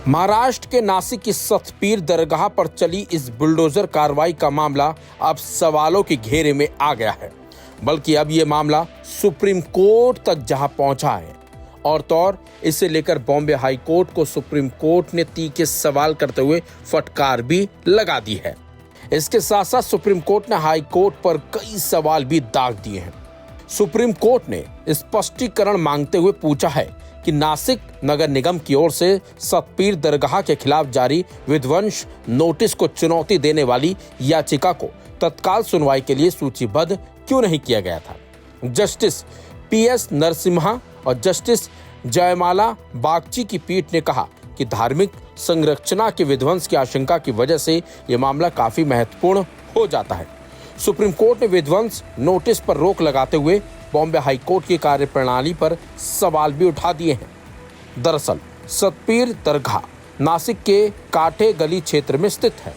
महाराष्ट्र के नासिक की सतपीर दरगाह पर चली इस बुलडोजर कार्रवाई का मामला अब सवालों के घेरे में आ गया है। बल्कि अब यह मामला सुप्रीम कोर्ट तक जहां पहुंचा है और तो और इसे लेकर बॉम्बे हाई कोर्ट को सुप्रीम कोर्ट ने तीखे सवाल करते हुए फटकार भी लगा दी है। इसके साथ साथ सुप्रीम कोर्ट ने हाई कोर्ट पर कई सवाल भी दाग दिए हैं। सुप्रीम कोर्ट ने स्पष्टीकरण मांगते हुए पूछा है कि नासिक नगर निगम की ओर से सतपीर दरगाह के खिलाफ जारी विध्वंस नोटिस को चुनौती देने वाली याचिका को तत्काल सुनवाई के लिए सूचीबद्ध क्यों नहीं किया गया था। जस्टिस PS नरसिम्हा और जस्टिस जयमाला बागची की पीठ ने कहा कि धार्मिक संरचना के विध्वंस की आशंका की वजह से यह मामला काफी महत्वपूर्ण हो जाता है। सुप्रीम कोर्ट ने विध्वंस नोटिस पर रोक लगाते हुए बॉम्बे हाई कोर्ट की कार्यप्रणाली पर सवाल भी उठा दिए हैं। दरअसल सतपीर दरगाह नासिक के काठे गली क्षेत्र में स्थित है।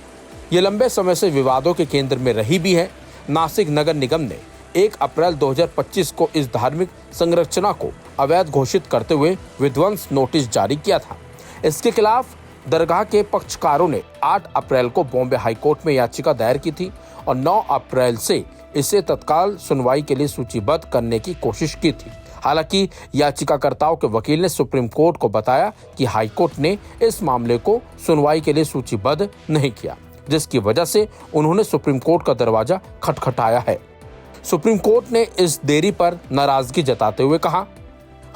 ये लंबे समय से विवादों के केंद्र में रही भी है। नासिक नगर निगम ने 1 अप्रैल 2025 को इस धार्मिक संरचना को अवैध घोषित करते हुए विध्वंस नोटिस जारी किया था। इसके खिलाफ दरगाह के पक्षकारों ने 8 अप्रैल को बॉम्बे हाई कोर्ट में याचिका दायर की थी और 9 अप्रैल से इसे तत्काल सुनवाई के लिए सूचीबद्ध करने की कोशिश की थी। हालांकि याचिकाकर्ताओं के वकील ने सुप्रीम कोर्ट को बताया कि हाई कोर्ट ने इस मामले को सुनवाई के लिए सूचीबद्ध नहीं किया, जिसकी वजह से उन्होंने सुप्रीम कोर्ट का दरवाजा खटखटाया है। सुप्रीम कोर्ट ने इस देरी पर नाराजगी जताते हुए कहा,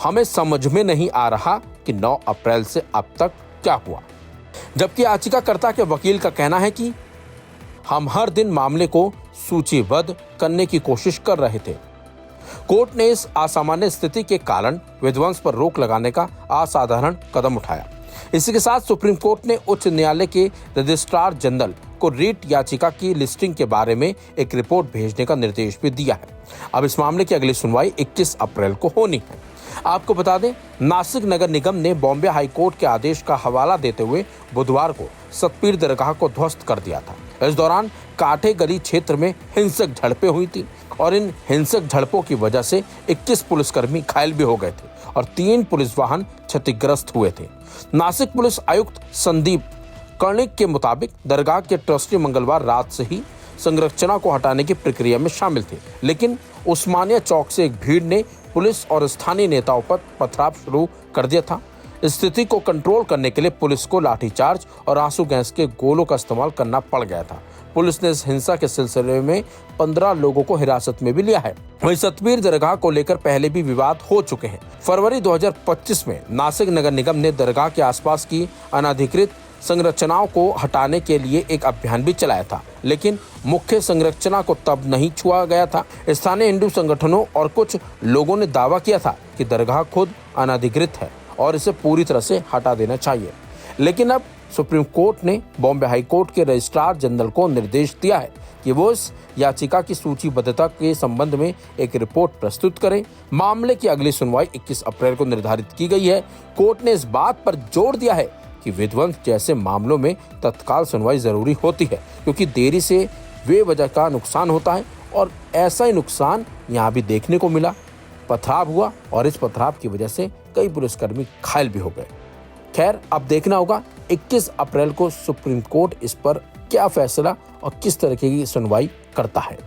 हमें समझ में नहीं आ रहा कि 9 अप्रैल से अब तक क्या हुआ। जबकि याचिकाकर्ता के वकील का कहना है कि हम हर दिन मामले को सूचीबद्ध करने की कोशिश कर रहे थे। कोर्ट ने इस असामान्य स्थिति के कारण विध्वंस पर रोक लगाने का असाधारण कदम उठाया। इसी के साथ सुप्रीम कोर्ट ने उच्च न्यायालय के रजिस्ट्रार जनरल को रीट याचिका की लिस्टिंग के बारे में एक रिपोर्ट भेजने का निर्देश भी दिया है। अब इस मामले की अगली सुनवाई 21 अप्रैल को होनी है। आपको बता दें, नासिक नगर निगम ने बॉम्बे हाई कोर्ट के आदेश का हवाला देते हुए बुधवार को सतपीर दरगाह को ध्वस्त कर दिया था। इस दौरान काठे गली क्षेत्र में हिंसक झड़पें हुई थी और इन हिंसक झड़पों की वजह से 21 पुलिसकर्मी घायल भी हो गए थे और 3 पुलिस वाहन क्षतिग्रस्त हुए थे। नासिक पुलिस आयुक्त संदीप कर्णिक के मुताबिक दरगाह के ट्रस्टी मंगलवार रात से ही संरचना को हटाने की प्रक्रिया में शामिल थे, लेकिन उस्मानिया चौक से एक भीड़ ने पुलिस और स्थानीय नेताओं पर पथराव शुरू कर दिया था। स्थिति को कंट्रोल करने के लिए पुलिस को लाठीचार्ज और आंसू गैस के गोलों का इस्तेमाल करना पड़ गया था। पुलिस ने इस हिंसा के सिलसिले में 15 लोगों को हिरासत में भी लिया है। वहीं सतपीर दरगाह को लेकर पहले भी विवाद हो चुके हैं। फरवरी 2025 में नासिक नगर निगम ने दरगाह के आसपास की अनधिकृत संरचनाओं को हटाने के लिए एक अभियान भी चलाया था, लेकिन मुख्य संरचना को तब नहीं छुआ गया था। स्थानीय हिंदू संगठनों और कुछ लोगों ने दावा किया था कि दरगाह खुद अनधिकृत है और इसे पूरी तरह से हटा देना चाहिए। लेकिन अब सुप्रीम कोर्ट ने बॉम्बे हाई कोर्ट के रजिस्ट्रार जनरल को निर्देश दिया है कि वो इस याचिका की सूचीबद्धता के संबंध में एक रिपोर्ट प्रस्तुत करें। मामले की अगली सुनवाई 21 अप्रैल को निर्धारित की गई है। कोर्ट ने इस बात पर जोर दिया है कि विध्वंस जैसे मामलों में तत्काल सुनवाई जरूरी होती है, क्योंकि देरी से बेवजह का नुकसान होता है और ऐसा ही नुकसान यहाँ भी देखने को मिला। पथराव हुआ और इस पथराव की वजह से कई पुलिसकर्मी घायल भी हो गए। खैर, अब देखना होगा 21 अप्रैल को सुप्रीम कोर्ट इस पर क्या फैसला और किस तरीके की सुनवाई करता है।